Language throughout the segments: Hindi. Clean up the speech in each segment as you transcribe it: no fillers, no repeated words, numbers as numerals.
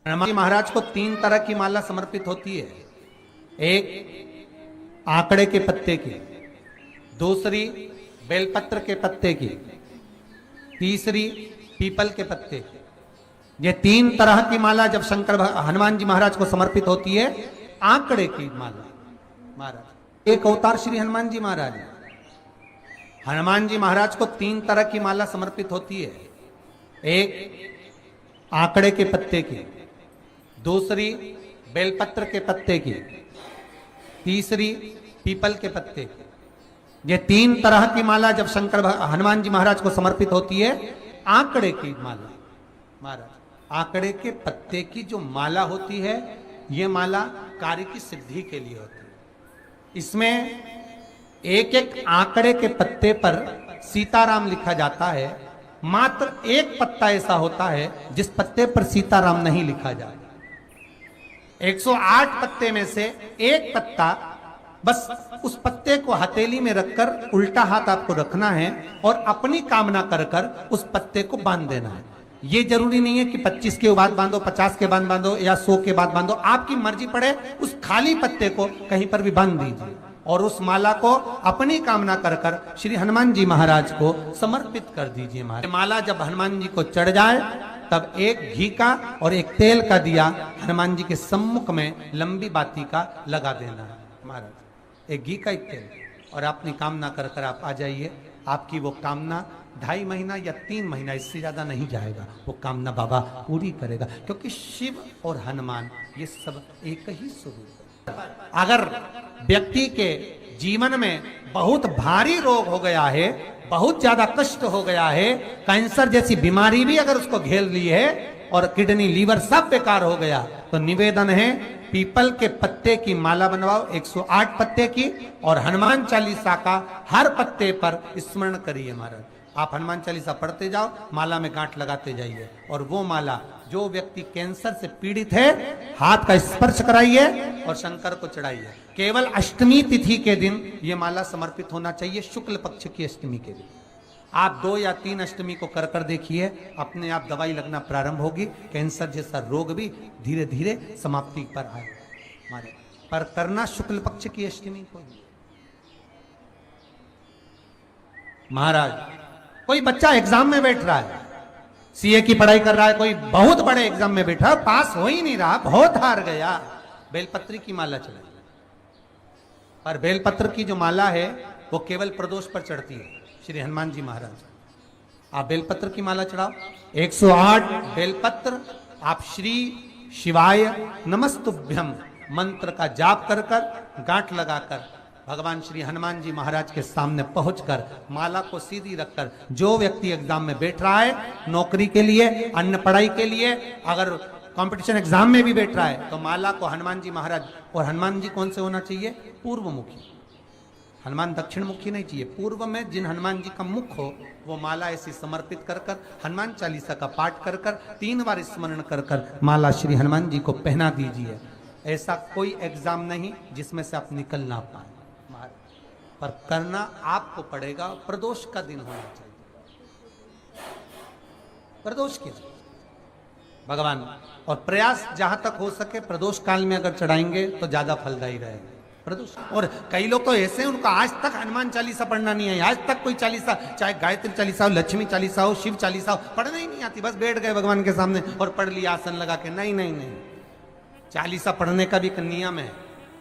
हनुमान जी महाराज को 3 तरह की माला समर्पित होती है। एक आंकड़े के पत्ते की, दूसरी बेलपत्र के पत्ते की, तीसरी पीपल के पत्ते की। ये 3 तरह की माला जब हनुमान जी महाराज को समर्पित होती है, आंकड़े की माला महाराज एक अवतार श्री हनुमान जी महाराज। हनुमान जी महाराज को 3 तरह की माला समर्पित होती है। एक आंकड़े के पत्ते की, दूसरी बेलपत्र के पत्ते की, तीसरी पीपल के पत्ते की। ये 3 तरह की माला जब हनुमान जी महाराज को समर्पित होती है, आंकड़े की माला महाराज, आंकड़े के पत्ते की जो माला होती है, ये माला कार्य की सिद्धि के लिए होती है। इसमें एक एक आंकड़े के पत्ते पर सीताराम लिखा जाता है। मात्र एक पत्ता ऐसा होता है जिस पत्ते पर सीताराम नहीं लिखा जाता। 108 पत्ते में से एक पत्ता, बस उस पत्ते को हथेली में रखकर उल्टा हाथ आपको रखना है और अपनी कामना कर कर उस पत्ते को बांध देना है। ये जरूरी नहीं है कि 25 के बाद बांधो, 50 के बाद बांधो या 100 के बाद बांधो, आपकी मर्जी पड़े। उस खाली पत्ते को कहीं पर भी बांध दीजिए और उस माला को अपनी कामना कर कर श्री हनुमान जी महाराज को समर्पित कर दीजिए। माला जब हनुमान जी को चढ़ जाए, तब एक घी का और एक तेल का दिया हनुमान जी के सम्मुख में लंबी बाती का लगा देना है महाराज। एक घी का, एक तेल, और अपनी कामना कर कर आप आ जाइए। आपकी वो कामना 2.5 महीना या 3 महीना, इससे ज्यादा नहीं जाएगा, वो कामना बाबा पूरी करेगा। क्योंकि शिव और हनुमान ये सब एक ही स्वरूप है। अगर व्यक्ति के जीवन में बहुत भारी रोग हो गया है, बहुत ज्यादा कष्ट हो गया है, कैंसर जैसी बीमारी भी अगर उसको घेर ली है और किडनी लीवर सब बेकार हो गया, तो निवेदन है पीपल के पत्ते की माला बनवाओ, 108 पत्ते की, और हनुमान चालीसा का हर पत्ते पर स्मरण करिए महाराज। आप हनुमान चालीसा पढ़ते जाओ, माला में गांठ लगाते जाइए, और वो माला जो व्यक्ति कैंसर से पीड़ित है, हाथ का स्पर्श कराइए और शंकर को चढ़ाइए। केवल अष्टमी तिथि के दिन ये माला समर्पित होना चाहिए, शुक्ल पक्ष की अष्टमी के दिन। आप 2 या 3 अष्टमी को कर कर देखिए, अपने आप दवाई लगना प्रारंभ होगी। कैंसर जैसा रोग भी धीरे धीरे समाप्ति पर आए हमारे। पर करना शुक्ल पक्ष की अष्टमी को। महाराज, कोई बच्चा एग्जाम में बैठ रहा है, सीए की पढ़ाई कर रहा है, कोई बहुत बड़े एग्जाम में बैठा, पास हो ही नहीं रहा, बहुत हार गया, बेलपत्री की माला चढ़ाई। पर बेलपत्र की जो माला है वो केवल प्रदोष पर चढ़ती है श्री हनुमान जी महाराज। आप बेलपत्र की माला चढ़ाओ, 108 बेलपत्र आप श्री शिवाय नमस्तुभ्यम मंत्र का जाप कर कर गांठ लगाकर भगवान श्री हनुमान जी महाराज के सामने पहुंचकर माला को सीधी रखकर, जो व्यक्ति एग्जाम में बैठ रहा है, नौकरी के लिए, अन्य पढ़ाई के लिए, अगर कंपटीशन एग्जाम में भी बैठ रहा है, तो माला को हनुमान जी महाराज, और हनुमान जी कौन से होना चाहिए? पूर्वमुखी। हनुमान दक्षिण मुखी नहीं चाहिए, पूर्व में जिन हनुमान जी का मुख हो वो माला ऐसी समर्पित कर कर हनुमान चालीसा का पाठ कर कर 3 बार स्मरण कर कर माला श्री हनुमान जी को पहना दीजिए। ऐसा कोई एग्जाम नहीं जिसमें से आप निकल ना पाए, पर करना आपको पड़ेगा। प्रदोष का दिन होना चाहिए, प्रदोष के दिन भगवान, और प्रयास जहां तक हो सके प्रदोष काल में अगर चढ़ाएंगे तो ज्यादा फलदायी रहेगा प्रदोष। और कई लोग तो ऐसे हैं, उनको आज तक हनुमान चालीसा पढ़ना नहीं है, आज तक कोई चालीसा, चाहे गायत्री चालीसा हो, लक्ष्मी चालीसा हो, शिव चालीसा हो, पढ़ना ही नहीं आती, बस बैठ गए भगवान के सामने और पढ़ लिया आसन लगा के। नहीं नहीं नहीं, चालीसा पढ़ने का भी एक नियम है।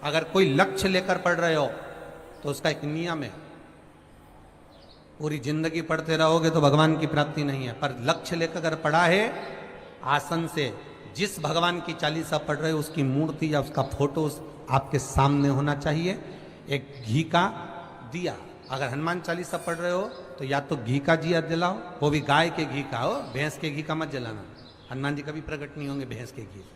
अगर कोई लक्ष्य लेकर पढ़ रहे हो तो उसका एक नियम है। पूरी जिंदगी पढ़ते रहोगे तो भगवान की प्राप्ति नहीं है, पर लक्ष्य लेकर अगर पढ़ा है, आसन से जिस भगवान की चालीसा पढ़ रहे हो उसकी मूर्ति या उसका फोटो आपके सामने होना चाहिए। एक घी का दिया, अगर हनुमान चालीसा पढ़ रहे हो तो या तो घी का दिया जलाओ, वो भी गाय के घी का हो, भैंस के घी का मत जलाना। हनुमान जी कभी प्रकट नहीं होंगे भैंस के घी से।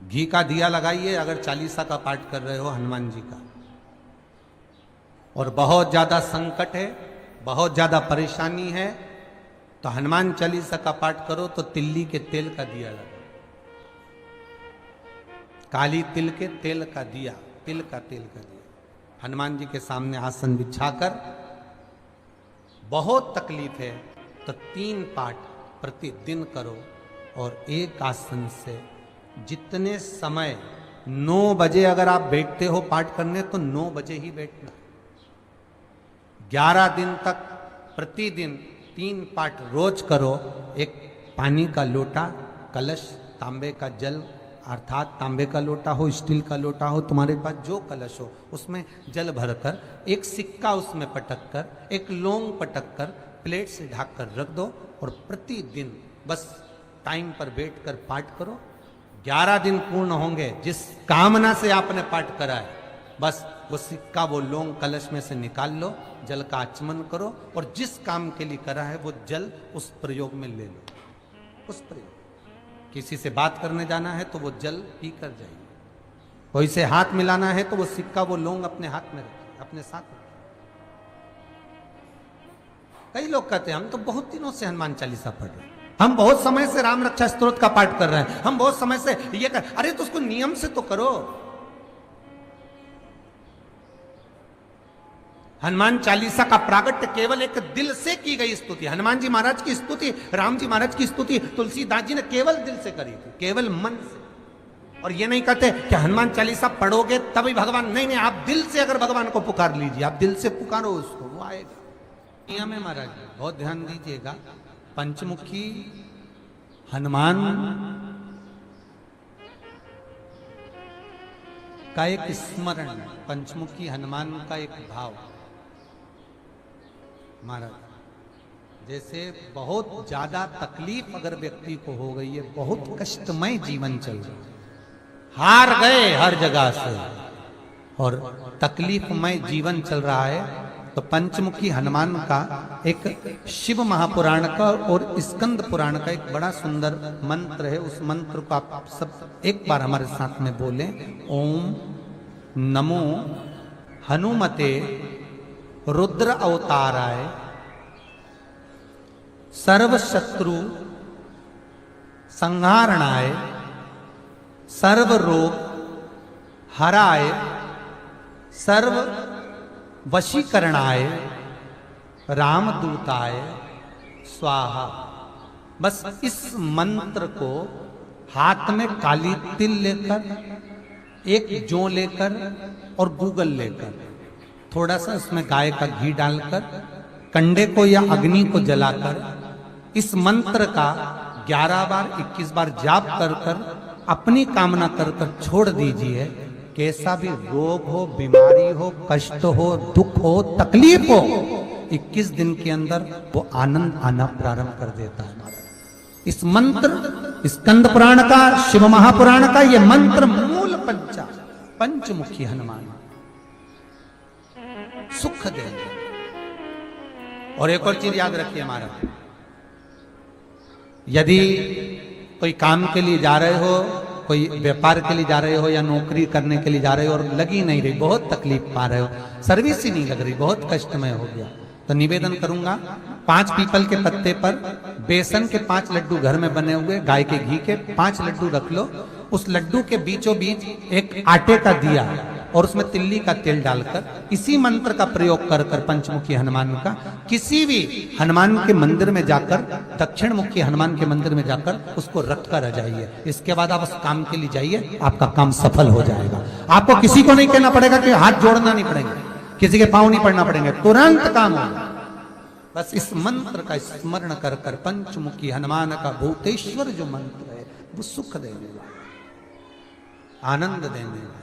घी का दिया लगाइए अगर चालीसा का पाठ कर रहे हो हनुमान जी का। और बहुत ज्यादा संकट है, बहुत ज्यादा परेशानी है, तो हनुमान चालीसा का पाठ करो तो तिल्ली के तेल का दिया लगाओ, काली तिल के तेल का दिया, तिल का तेल का दिया हनुमान जी के सामने आसन बिछाकर। बहुत तकलीफ है तो 3 पाठ प्रतिदिन करो। और एक आसन से जितने समय 9 बजे अगर आप बैठते हो पाठ करने तो 9 बजे ही बैठना। 11 दिन तक प्रतिदिन 3 पाठ रोज करो। एक पानी का लोटा, कलश, तांबे का जल अर्थात तांबे का लोटा हो, स्टील का लोटा हो, तुम्हारे पास जो कलश हो उसमें जल भरकर एक सिक्का उसमें पटक कर, एक लौंग पटक कर प्लेट से ढक कर रख दो और प्रतिदिन बस टाइम पर बैठकर पाठ करो। 11 दिन पूर्ण होंगे। जिस कामना से आपने पाठ करा है बस वो सिक्का, वो लौंग कलश में से निकाल लो, जल का आचमन करो और जिस काम के लिए करा है वो जल उस प्रयोग में ले लो। उस प्रयोग, किसी से बात करने जाना है तो वो जल पी कर जाइए, कोई से हाथ मिलाना है तो वो सिक्का, वो लौंग अपने हाथ में रखिए, अपने साथ रखिए। कई लोग कहते हैं हम तो बहुत दिनों से हनुमान चालीसा पढ़ रहे हैं, हम बहुत समय से राम रक्षा स्तोत्र का पाठ कर रहे हैं, हम बहुत समय से ये कर। अरे तो उसको नियम से तो करो। हनुमान चालीसा का प्रागट्य केवल एक दिल से की गई स्तुति। हनुमान जी महाराज की स्तुति, राम जी महाराज की स्तुति तुलसीदास जी ने केवल दिल से करी थी, केवल मन से। और ये नहीं कहते कि हनुमान चालीसा पढ़ोगे तभी भगवान, नहीं नहीं, आप दिल से अगर भगवान को पुकार लीजिए, आप दिल से पुकारो उसको, वो आएगा। नियम है महाराज, बहुत ध्यान दीजिएगा। पंचमुखी हनुमान का एक स्मरण, पंचमुखी हनुमान का एक भाव। महाराज जैसे बहुत ज्यादा तकलीफ अगर व्यक्ति को हो गई है, बहुत कष्टमय जीवन चल रहा है, हार गए हर जगह से और तकलीफमय जीवन चल रहा है, तो पंचमुखी हनुमान का एक शिव महापुराण का और स्कंद पुराण का एक बड़ा सुंदर मंत्र है। उस मंत्र को आप सब एक बार हमारे साथ में बोलें। ओम नमो हनुमते रुद्र अवताराय सर्व शत्रु संहारणाय सर्व रोग हराय सर्व वशीकरणाय रामदूताय स्वाहा। बस इस मंत्र को हाथ में काली तिल लेकर, एक जौ लेकर और गूगल लेकर, थोड़ा सा उसमें गाय का घी डालकर, कंडे को या अग्नि को जलाकर इस मंत्र का 11 बार 21 बार जाप कर कर अपनी कामना कर कर छोड़ दीजिए। कैसा भी रोग हो, बीमारी हो, कष्ट हो, दुख हो, तकलीफ हो, 21 दिन के अंदर वो आनंद आना प्रारंभ कर देता है। इस मंत्र, स्कंद पुराण का, शिव महापुराण का ये मंत्र मूल पंचमुखी हनुमान सुख देंगे। और एक और चीज याद रखिए महाराज, यदि कोई काम के लिए जा रहे हो, कोई व्यापार के लिए जा रहे हो या नौकरी करने के लिए जा रहे हो और लगी नहीं रही, बहुत तकलीफ पा रहे हो, सर्विस ही नहीं लग रही, बहुत कष्टमय हो गया, तो निवेदन करूंगा 5 पीपल के पत्ते पर बेसन के 5 लड्डू घर में बने हुए, गाय के घी के 5 लड्डू रख लो। उस लड्डू के बीचों बीच एक आटे का दिया और उसमें तिल्ली का तेल डालकर इसी मंत्र का प्रयोग कर कर पंचमुखी हनुमान का किसी भी हनुमान के मंदिर में जाकर, दक्षिण मुखी हनुमान के मंदिर में जाकर उसको रख कर आ जाइए। इसके बाद आप उस काम के लिए जाइए, आपका काम सफल हो जाएगा। आपको किसी को नहीं कहना पड़ेगा कि हाथ जोड़ना नहीं पड़ेगा, किसी के पांव नहीं पड़ना पड़ेंगे, तुरंत काम होगा। बस इस मंत्र का स्मरण कर कर पंचमुखी हनुमान का भूतेश्वर जो मंत्र है वो सुख देने वाला, आनंद देने वाला,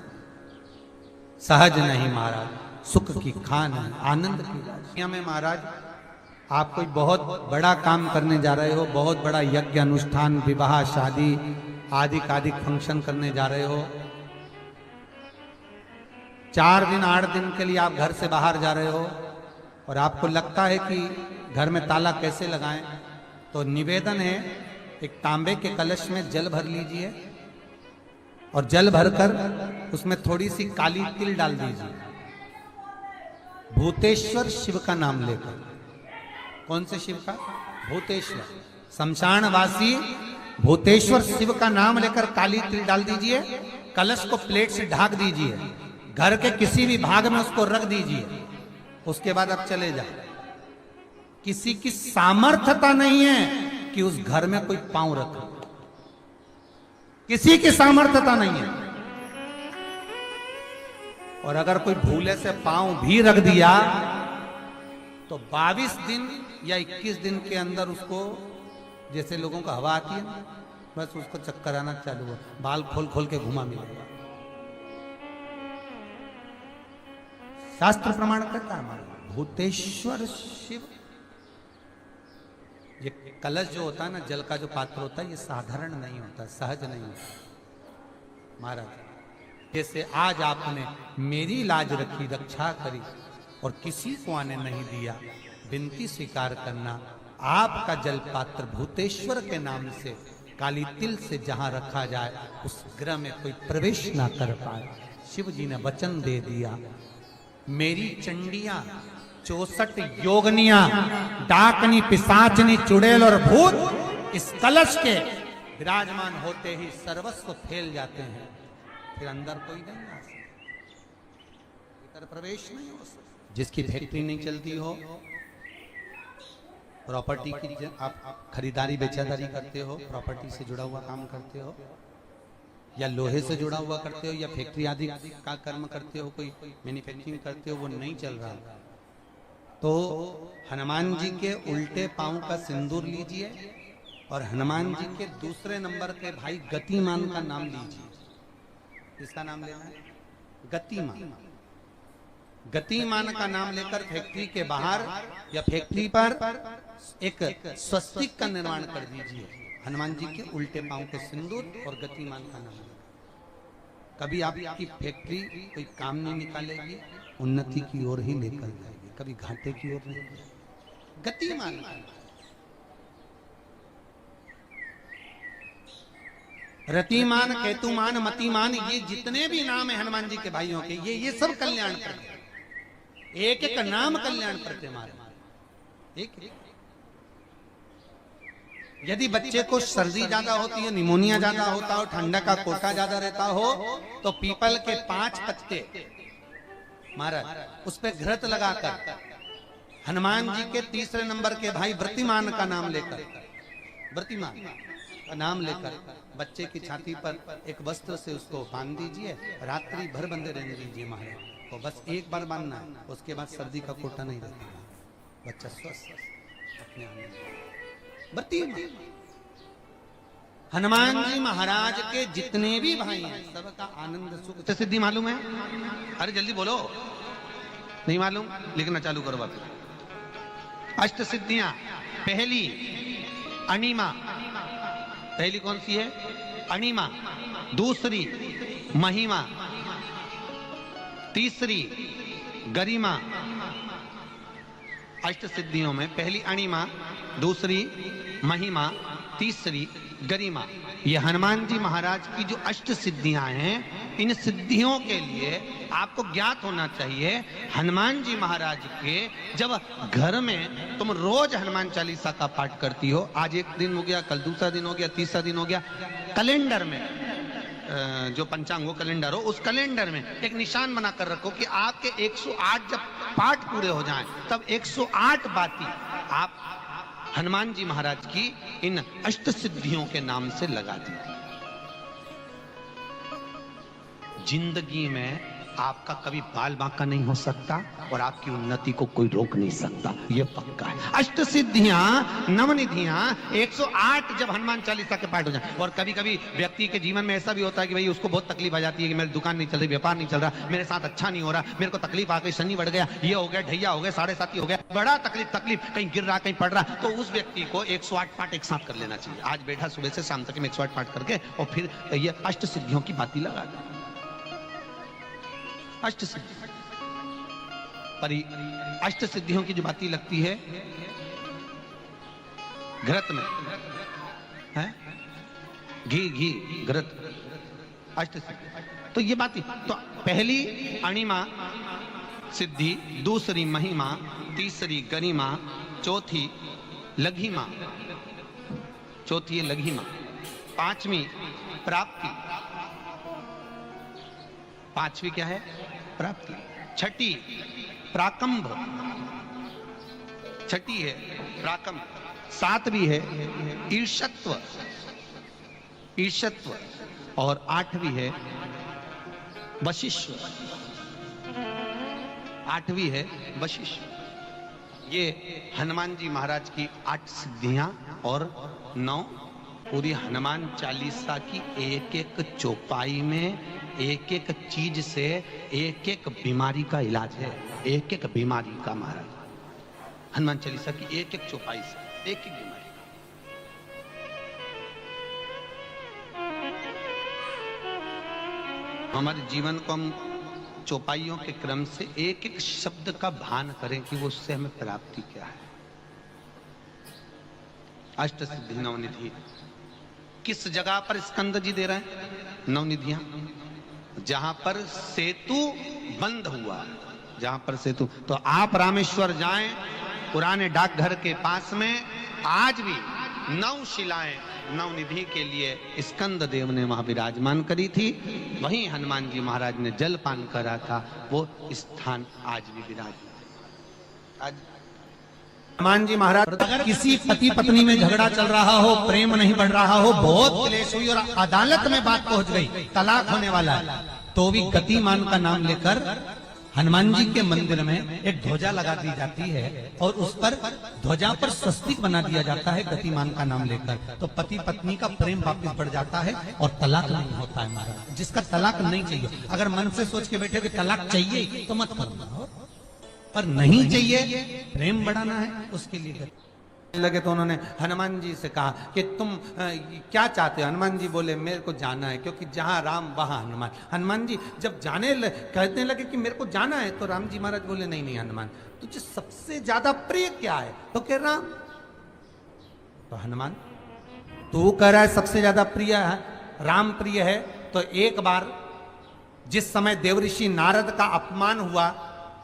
सहज नहीं महाराज, सुख की खान है, आनंद की राशियां में। महाराज आप कोई बहुत बड़ा काम करने जा रहे हो, बहुत बड़ा यज्ञ अनुष्ठान, विवाह, शादी आदि आदि फंक्शन करने जा रहे हो, 4 दिन 8 दिन के लिए आप घर से बाहर जा रहे हो और आपको लगता है कि घर में ताला कैसे लगाएं, तो निवेदन है एक तांबे के कलश में जल भर लीजिए और जल भरकर उसमें थोड़ी सी काली तिल डाल दीजिए, भूतेश्वर शिव का नाम लेकर। कौन से शिव का? भूतेश्वर, शमशानवासी भूतेश्वर शिव का नाम लेकर काली तिल डाल दीजिए, कलश को प्लेट से ढक दीजिए, घर के किसी भी भाग में उसको रख दीजिए। उसके बाद आप चले जाए। किसी की सामर्थ्यता नहीं है कि उस घर में कोई पांव रखे। किसी की सामर्थ्यता नहीं है। और अगर कोई भूले से पांव भी रख दिया तो 22 दिन या 21 दिन के अंदर उसको, जैसे लोगों को हवा आती है ना, बस उसको चक्कर आना चालू हो, बाल खोल खोल के घुमा मिलेगा। शास्त्र प्रमाण करता है हमारा भूतेश्वर शिव। ये कलश जो होता है ना, जल का जो पात्र होता है, ये साधारण नहीं होता, सहज नहीं होता महाराज। जैसे आज आपने मेरी लाज रखी, रक्षा करी और किसी को आने नहीं दिया, विनती स्वीकार करना। आपका जल पात्र भूतेश्वर के नाम से काली तिल से जहां रखा जाए, उस ग्रह में कोई प्रवेश ना कर पाए। शिव जी ने वचन दे दिया, मेरी चंडियां 64 योगनियां, डाकनी, पिशाचनी, चुड़ैल और भूत इस कलश के विराजमान होते ही सर्वस्व फैल जाते हैं। फिर अंदर कोई नहीं आ सकता, भीतर प्रवेश नहीं हो सकता। जिसकी फैक्ट्री नहीं चलती हो, प्रॉपर्टी की आप खरीदारी बेचादारी करते हो, प्रॉपर्टी से जुड़ा हुआ काम करते हो, या लोहे से जुड़ा हुआ करते हो, या फैक्ट्री आदि का कर्म करते हो, कोई मैन्युफैक्चरिंग करते हो, वो नहीं चल रहा, तो हनुमान जी के उल्टे पांव का सिंदूर लीजिए और हनुमान जी के दूसरे नंबर के भाई गतिमान का नाम लीजिए। किसका नाम लेना है? गतिमान। गतिमान का नाम लेकर फैक्ट्री के बाहर या फैक्ट्री पर एक स्वस्तिक का निर्माण कर दीजिए। हनुमान जी के उल्टे पांव के सिंदूर और गतिमान का नाम। कभी आपकी फैक्ट्री कोई काम नहीं निकालेगी, उन्नति की ओर ही लेकर जाएगी, कभी घाटे की ओर नहीं। गतिमान, रतिमान, केतुमान, मतिमान, ये जितने भी नाम है हनुमान जी के भाइयों के, ये सब कल्याण करते, एक एक नाम कल्याण करते हमारे। एक यदि बच्चे को सर्दी ज्यादा होती है, निमोनिया ज्यादा होता हो, ठंडा का कोटा ज्यादा रहता हो, तो पीपल के 5 पत्ते महाराज उस पे घृत लगाकर हनुमान जी के तीसरे नंबर के भाई व्रतिमान का नाम लेकर, व्रतिमान का नाम लेकर बच्चे की छाती पर एक वस्त्र से उसको बांध दीजिए, रात्रि भर बंधे रहने दीजिए महाराज। तो बस एक बार बांधना है, उसके बाद सर्दी का कोटा नहीं रहता, बच्चा स्वस्थ अपने आने। हनुमान जी महाराज के जितने भी भाई हैं, सबका आनंद सुख सिद्धि मालूम है? अरे जल्दी बोलो, नहीं मालूम? लिखना चालू करो वापस। अष्ट सिद्धियां, पहली अणिमा, पहली कौन सी है? अणिमा। दूसरी महिमा, तीसरी गरिमा। अष्ट सिद्धियों में पहली अणिमा, दूसरी महिमा, तीसरी गरिमा। ये हनुमान जी महाराज की जो अष्ट सिद्धियां हैं, इन सिद्धियों के लिए आपको ज्ञात होना चाहिए, हनुमान जी महाराज के जब घर में तुम रोज हनुमान चालीसा का पाठ करती हो, आज एक दिन हो गया, कल दूसरा दिन हो गया, तीसरा दिन हो गया, कैलेंडर में जो पंचांगो कैलेंडर हो, उस कैलेंडर में एक निशान बनाकर रखो कि आपके 108 जब पाठ पूरे हो जाएं, तब 108 बाती आप हनुमान जी महाराज की इन अष्ट सिद्धियों के नाम से लगा दीजिए। जिंदगी में आपका कभी बाल बांका नहीं हो सकता और आपकी उन्नति को कोई रोक नहीं सकता, ये पक्का है। अष्ट सिद्धियां, नवनिधियां, 108 जब हनुमान चालीसा के पाठ हो जाए। और कभी कभी व्यक्ति के जीवन में ऐसा भी होता है कि भाई उसको बहुत तकलीफ आ जाती है कि मेरी दुकान नहीं चल रही, व्यापार नहीं चल रहा, मेरे साथ अच्छा नहीं हो रहा, मेरे को तकलीफ आ गई, शनि बढ़ गया, ये हो गया, ढैया हो गया, 7.5 हो गया, बड़ा तकलीफ, कहीं गिर रहा, कहीं पड़ रहा, तो उस व्यक्ति को 108 पाठ एक साथ कर लेना चाहिए। आज बैठा सुबह से शाम तक में 108 पाठ करके और फिर ये अष्ट सिद्धियों की बाती लगा दे। अष्ट सिद्धि पर अष्ट सिद्धियों की जो बाती लगती है घृत में है, घी घृत, अष्ट सिद्धि। तो ये बाती, तो पहली अणिमा सिद्धि, दूसरी महिमा, तीसरी गरिमा, चौथी लघिमा, चौथी है लघिमा, पांचवी प्राप्ति, पांचवी क्या है? प्राप्ति। छठी प्राकंभ, छठी है प्राकंभ, सातवीं है ईर्ष्यत्व, ईर्ष्यत्व, और आठवीं है वशिष्ठ, आठवीं है वशिष्ठ। ये हनुमान जी महाराज की 8 सिद्धियां और 9 पूरी हनुमान चालीसा की एक एक चौपाई में एक एक चीज से एक एक बीमारी का इलाज है, एक एक बीमारी का महाराज हनुमान चालीसा की एक एक चौपाई से एक एक बीमारी। हमारे जीवन को हम चौपाइयों के क्रम से एक एक शब्द का भान करें कि वो उससे हमें प्राप्ति क्या है। अष्ट सिद्धि नवनिधि किस जगह पर स्कंद जी दे रहे हैं? नवनिधियां, जहां पर सेतु बंद हुआ, जहां पर सेतु। तो आप रामेश्वर जाएं, पुराने डाकघर के पास में आज भी 9 शिलाएं नवनिधि के लिए स्कंद देव ने वहां विराजमान करी थी। वहीं हनुमान जी महाराज ने जल पान करा था, वो स्थान आज भी विराजमान। आज हनुमान जी महाराज, अगर किसी पति पत्नी में झगड़ा चल रहा हो, प्रेम नहीं बढ़ रहा हो, बहुत क्लेश हुई और अदालत में बात पहुंच गई, तलाक होने वाला है, तो भी गतिमान का नाम लेकर हनुमान जी के मंदिर में एक ध्वजा लगा दी जाती है और उस पर ध्वजा पर स्वस्तिक बना दिया जाता है गतिमान का नाम लेकर। तो पति पत्नी का प्रेम वापस बढ़ जाता है और तलाक नहीं होता है महाराज। जिसका तलाक नहीं चाहिए, अगर मन से सोच के बैठे कि तलाक चाहिए तो मत करना, पर नहीं चाहिए, प्रेम बढ़ाना है, उसके लिए लगे। तो उन्होंने हनुमान जी से कहा कि तुम क्या चाहते हो? हनुमान जी बोले मेरे को जाना है, क्योंकि जहां राम वहां हनुमान। हनुमान जी जब कहने लगे कि मेरे को जाना है, तो राम जी महाराज बोले नहीं नहीं हनुमान, तुझे सबसे ज्यादा प्रिय क्या है? तो कह राम। तो हनुमान तू कह रहा है सबसे ज्यादा प्रिय है राम प्रिय है, तो एक बार जिस समय देवऋषि नारद का अपमान हुआ,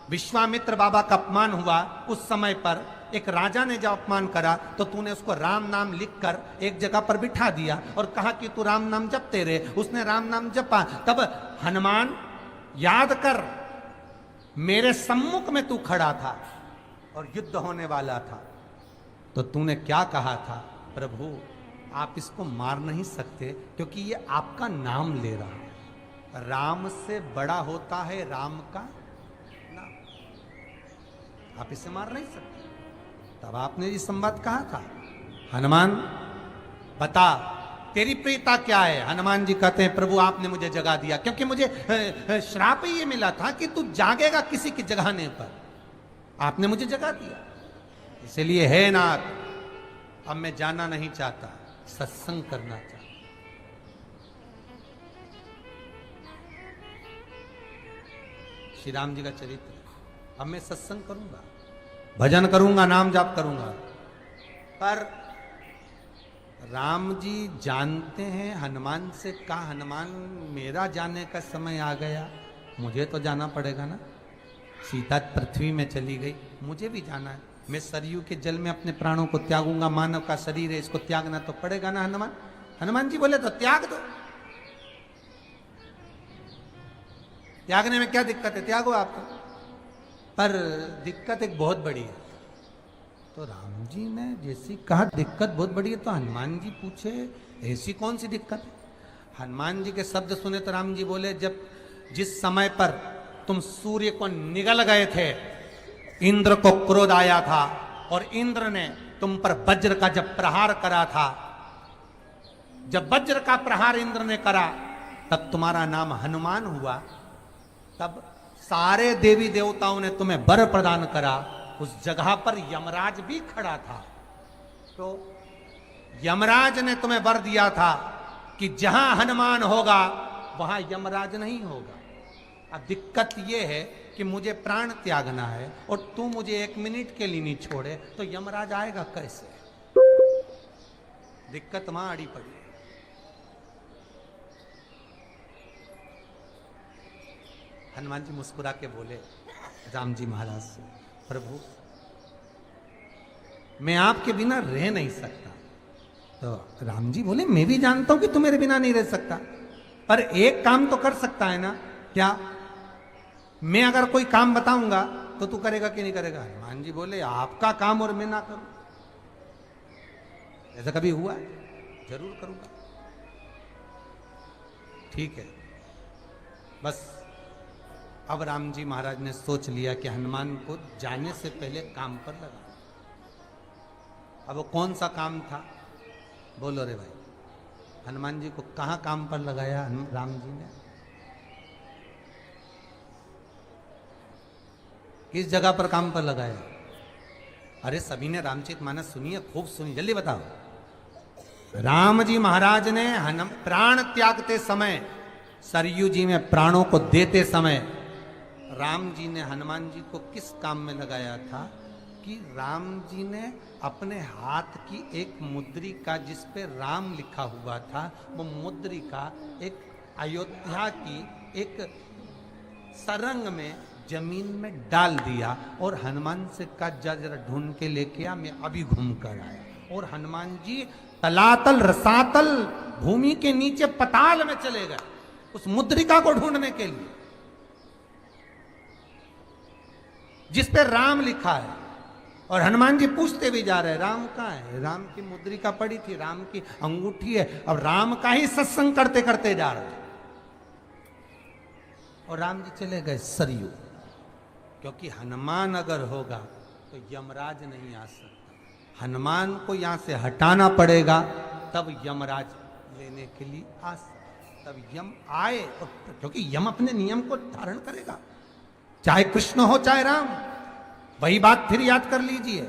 विश्वामित्र बाबा का अपमान हुआ, उस समय पर एक राजा ने जब अपमान करा तो तूने उसको राम नाम लिखकर एक जगह पर बिठा दिया और कहा कि तू राम नाम जपते रहे। उसने राम नाम जपा। तब हनुमान याद कर, मेरे सम्मुख में तू खड़ा था और युद्ध होने वाला था, तो तूने क्या कहा था? प्रभु आप इसको मार नहीं सकते क्योंकि ये आपका नाम ले रहा है। राम से बड़ा होता है राम का नाम, आप इसे मार नहीं सकते। तब आपने ये संवाद कहा था, हनुमान बता तेरी प्रियता क्या है? हनुमान जी कहते हैं प्रभु आपने मुझे जगा दिया, क्योंकि मुझे श्राप ये मिला था कि तू जागेगा किसी की जगाने पर, आपने मुझे जगा दिया, इसलिए है नाथ अब मैं जाना नहीं चाहता, सत्संग करना चाहता। श्री राम जी का चरित्र, अब मैं सत्संग करूंगा, भजन करूंगा, नाम जाप करूंगा। पर राम जी जानते हैं हनुमान से, कहा हनुमान मेरा जाने का समय आ गया, मुझे तो जाना पड़ेगा ना। सीता पृथ्वी में चली गई, मुझे भी जाना है, मैं सरयू के जल में अपने प्राणों को त्यागूंगा, मानव का शरीर है इसको त्यागना तो पड़ेगा ना हनुमान। हनुमान जी बोले तो त्याग दो, त्यागने में क्या दिक्कत है, त्यागो आप। पर दिक्कत एक बहुत बड़ी है। तो राम जी ने जैसी कहा दिक्कत बहुत बड़ी है, तो हनुमान जी पूछे ऐसी कौन सी दिक्कत है? हनुमान जी के शब्द सुने तो राम जी बोले, जब जिस समय पर तुम सूर्य को निगल गए थे, इंद्र को क्रोध आया था और इंद्र ने तुम पर वज्र का जब प्रहार करा था, जब वज्र का प्रहार इंद्र ने करा तब तुम्हारा नाम हनुमान हुआ। तब सारे देवी देवताओं ने तुम्हें वर प्रदान करा। उस जगह पर यमराज भी खड़ा था, तो यमराज ने तुम्हें वर दिया था कि जहां हनुमान होगा वहां यमराज नहीं होगा। अब दिक्कत यह है कि मुझे प्राण त्यागना है और तू मुझे 1 मिनट के लिए नहीं छोड़े, तो यमराज आएगा कैसे? दिक्कत वहां अड़ी पड़ी। हनुमान जी मुस्कुरा के बोले राम जी महाराज से, प्रभु मैं आपके बिना रह नहीं सकता। तो राम जी बोले मैं भी जानता हूं कि तू मेरे बिना नहीं रह सकता, पर एक काम तो कर सकता है ना। क्या? मैं अगर कोई काम बताऊंगा तो तू करेगा कि नहीं करेगा? हनुमान जी बोले आपका काम और मैं ना करूं, ऐसा कभी हुआ है? जरूर करूंगा। ठीक है, बस अब राम जी महाराज ने सोच लिया कि हनुमान को जाने से पहले काम पर लगा। अब वो कौन सा काम था? बोलो रे भाई, हनुमान जी को कहां काम पर लगाया राम जी ने? किस जगह पर काम पर लगाया? अरे सभी ने रामचरितमानस सुनी है, खूब सुनी, जल्दी बताओ। राम जी महाराज ने प्राण त्यागते समय, सरयू जी में प्राणों को देते समय, राम जी ने हनुमान जी को किस काम में लगाया था? कि राम जी ने अपने हाथ की एक मुद्रिका जिस पे राम लिखा हुआ था, वो मुद्रिका एक अयोध्या की एक सरंग में जमीन में डाल दिया और हनुमान से कहा जा जरा ढूंढ के लेके आ, मैं अभी घूम कर आया। और हनुमान जी तलातल रसातल भूमि के नीचे पताल में चले गए उस मुद्रिका को ढूंढने के लिए जिस पे राम लिखा है। और हनुमान जी पूछते भी जा रहे, राम कहाँ है? राम की मुद्रिका पड़ी थी, राम की अंगूठी है। अब राम का ही सत्संग करते करते जा रहे और राम जी चले गए सरयू, क्योंकि हनुमान अगर होगा तो यमराज नहीं आ सकता। हनुमान को यहां से हटाना पड़ेगा, तब यमराज लेने के लिए आ सकता। तब यम आए, क्योंकि यम अपने नियम को धारण करेगा, चाहे कृष्ण हो चाहे राम। वही बात फिर याद कर लीजिए,